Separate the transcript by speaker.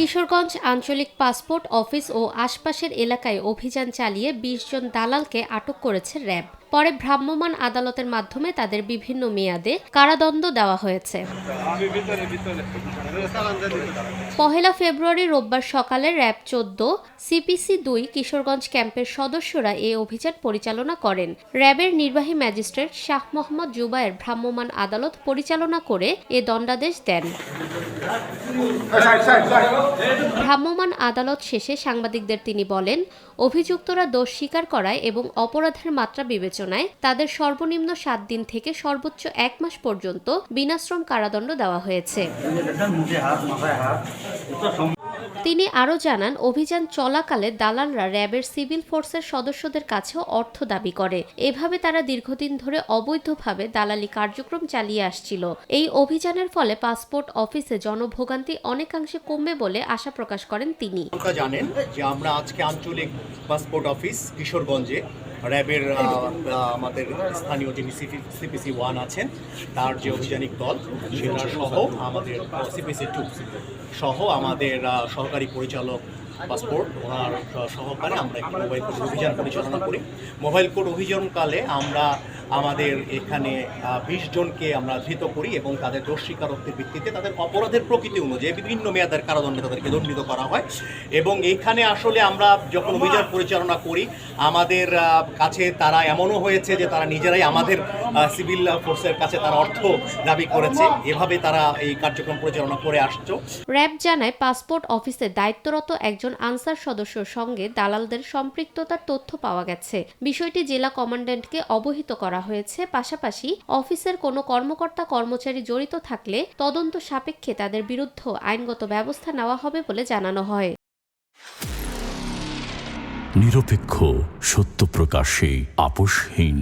Speaker 1: কিশোরগঞ্জ আঞ্চলিক passport office ও আশপাশের এলাকায় অভিযান চালিয়ে ২০ জন দালালকে আটক করেছে র্যাব। পরে ভ্রাম্যমাণ আদালতের মাধ্যমে তাদের বিভিন্ন মেয়াদে কারাদণ্ড দেওয়া হয়েছে। ১ ফেব্রুয়ারি রোববার সকালে র্যাব ১৪ সিপিসি ২ কিশোরগঞ্জ ক্যাম্পের সদস্যরা এই অভিযান পরিচালনা করেন। র্যাবের নির্বাহী ম্যাজিস্ট্রেট শাহ মোহাম্মদ জুবায়ের ভ্রাম্যমাণ আদালত পরিচালনা করে এ দণ্ডাদেশ দেন। ভ্রাম্যমাণ আদালত শেষে সাংবাদিকদের তিনি বলেন, অভিযুক্তরা দোষ স্বীকার করায় এবং অপরাধের মাত্রা বিবেচনায় তাদের সর্বনিম্ন ৭ দিন থেকে সর্বোচ্চ ১ মাস পর্যন্ত বিনাশ্রম কারাদণ্ড দেওয়া হয়েছে। তিনি আরও জানান, অভিযান চলাকালে দালালরা র্যাবের সিভিল ফোর্সের সদস্যদের কাছেও অর্থ দাবি করে। এভাবে তারা দীর্ঘদিন ধরে অবৈধভাবে দালালি কার্যক্রম চালিয়ে আসছিল। এই অভিযানের ফলে পাসপোর্ট অফিসে জনভোগান্তি অনেকাংশে কমবে বলে আশা প্রকাশ করেন তিনি।
Speaker 2: জানেন যে আমরা আজকে আঞ্চলিক পাসপোর্ট অফিস কিশোরগঞ্জে র্যাবের আমাদের স্থানীয় যিনি সিপিসি 1 আছেন তার যে অভিযানিক দল সেটা সহ আমাদের সিপিসি 2 সহ আমাদের সহকারী পরিচালক পাসপোর্ট ওনার সহকারে আমরা একটি মোবাইল কোর্ট অভিযান পরিচালনা করি। মোবাইল কোর্ট অভিযানকালে আমরা আমাদের এখানে ২০ জনকে আমরা ধৃত করি এবং তাদের দোষ স্বীকারোক্তির ভিত্তিতে তাদের অপরাধের প্রকৃতি অনুযায়ী বিভিন্ন মেয়াদের কারাদণ্ডে তাদেরকে দণ্ডিত করা হয়। এবং এখানে আসলে আমরা যখন অভিযান পরিচালনা করি আমাদের কাছে তারা এমনও হয়েছে যে তারা নিজেরাই আমাদের সিভিল ফোর্সের কাছে তারা অর্থ দাবি করেছে। এভাবে তারা এই কার্যক্রম পরিচালনা করে আসছে।
Speaker 1: র্যাব জানায়, পাসপোর্ট অফিসে দায়িত্বরত একজন আনসার সদস্যর সঙ্গে দালালদের সম্পৃক্ততার তথ্য পাওয়া গেছে। বিষয়টি জেলা কমান্ড্যান্টকে অবহিত করা হয়েছে। পাশাপাশি অফিসের কোনো কর্মকর্তা কর্মচারী জড়িত থাকলে তদন্ত সাপেক্ষে তাদের বিরুদ্ধে আইনগত ব্যবস্থা নেওয়া হবে বলে জানানো হয়।
Speaker 3: নিরপেক্ষ, সত্য প্রকাশে আপোষহীন।